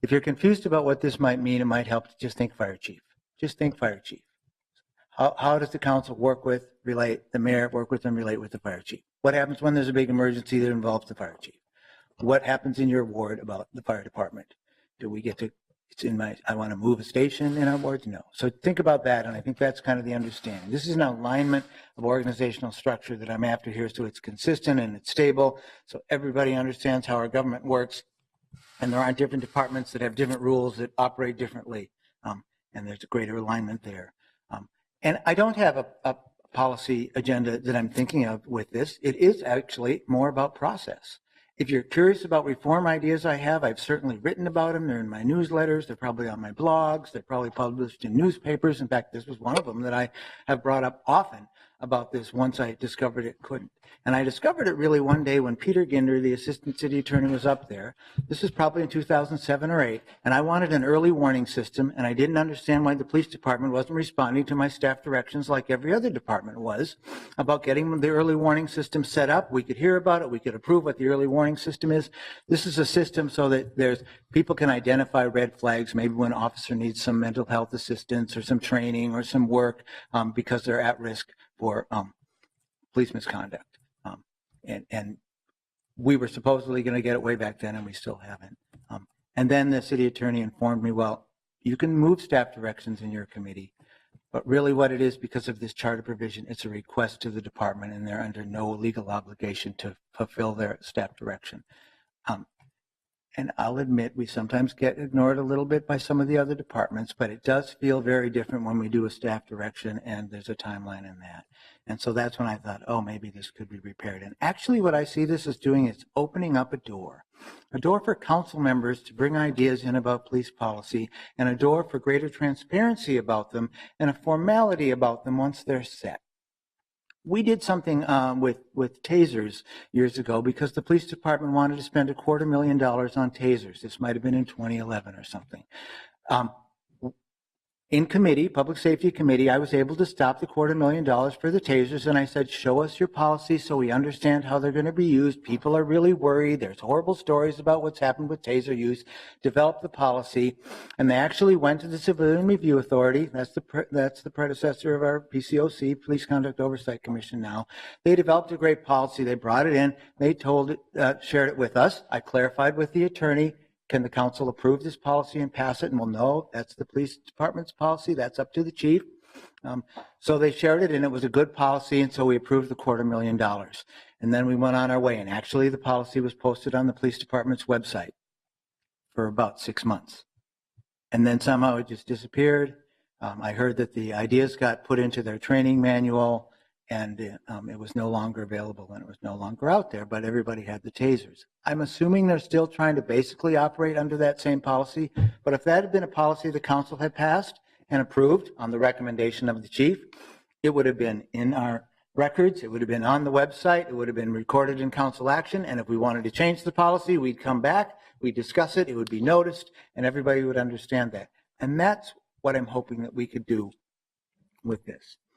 If you're confused about what this might mean, it might help to just think fire chief. Just think fire chief. How does the council work with, relate, the mayor work with and relate with the fire chief? What happens when there's a big emergency that involves the fire chief? What happens in your ward about the fire department? Do we get to, it's in my, I want to move a station in our ward? No. So think about that, and I think that's kind of the understanding. This is an alignment of organizational structure that I'm after here, so it's consistent and it's stable, so everybody understands how our government works, and there aren't different departments that have different rules that operate differently, and there's a greater alignment there. And I don't have a policy agenda that I'm thinking of with this. It is actually more about process. If you're curious about reform ideas I have, I've certainly written about them. They're in my newsletters. They're probably on my blogs. They're probably published in newspapers. In fact, this was one of them that I have brought up often about this once I discovered it couldn't. And I discovered it really one day when Peter Ginder, the assistant city attorney, was up there. This is probably in 2007 or 8, and I wanted an early warning system, and I didn't understand why the police department wasn't responding to my staff directions like every other department was about getting the early warning system set up. We could hear about it. We could approve what the early warning system is. This is a system so that people can identify red flags, maybe when an officer needs some mental health assistance or some training or some work because they're at risk for police misconduct. And we were supposedly going to get it way back then, and we still haven't. And then the city attorney informed me, well, you can move staff directions in your committee, but really what it is, because of this charter provision, it's a request to the department, and they're under no legal obligation to fulfill their staff direction. And I'll admit we sometimes get ignored a little bit by some of the other departments, but it does feel very different when we do a staff direction and there's a timeline in that. And so that's when I thought, oh, maybe this could be repaired. And actually what I see this as doing is opening up a door for council members to bring ideas in about police policy, and a door for greater transparency about them and a formality about them once they're set. We did something with tasers years ago because the police department wanted to spend $250,000 on tasers. This might have been in 2011 or something. In committee, public safety committee, I was able to stop the $250,000 for the tasers, and I said, show us your policy so we understand how they're going to be used. People are really worried. There's horrible stories about what's happened with taser use. Develop the policy, and they actually went to the Civilian Review Authority. That's the predecessor of our PCOC, Police Conduct Oversight Commission now. They developed a great policy. They brought it in. They told it, shared it with us. I clarified with the attorney, can the council approve this policy and pass it? And we'll know that's the police department's policy. That's up to the chief. So they shared it, and it was a good policy, and so we approved the $250,000. And then we went on our way, and actually the policy was posted on the police department's website for about 6 months. And then somehow it just disappeared. I heard that the ideas got put into their training manual, and it was no longer available, and it was no longer out there, but everybody had the tasers. I'm assuming they're still trying to basically operate under that same policy, but if that had been a policy the council had passed and approved on the recommendation of the chief, it would have been in our records, it would have been on the website, it would have been recorded in council action, and if we wanted to change the policy, we'd come back, we'd discuss it, it would be noticed, and everybody would understand that. And that's what I'm hoping that we could do with this.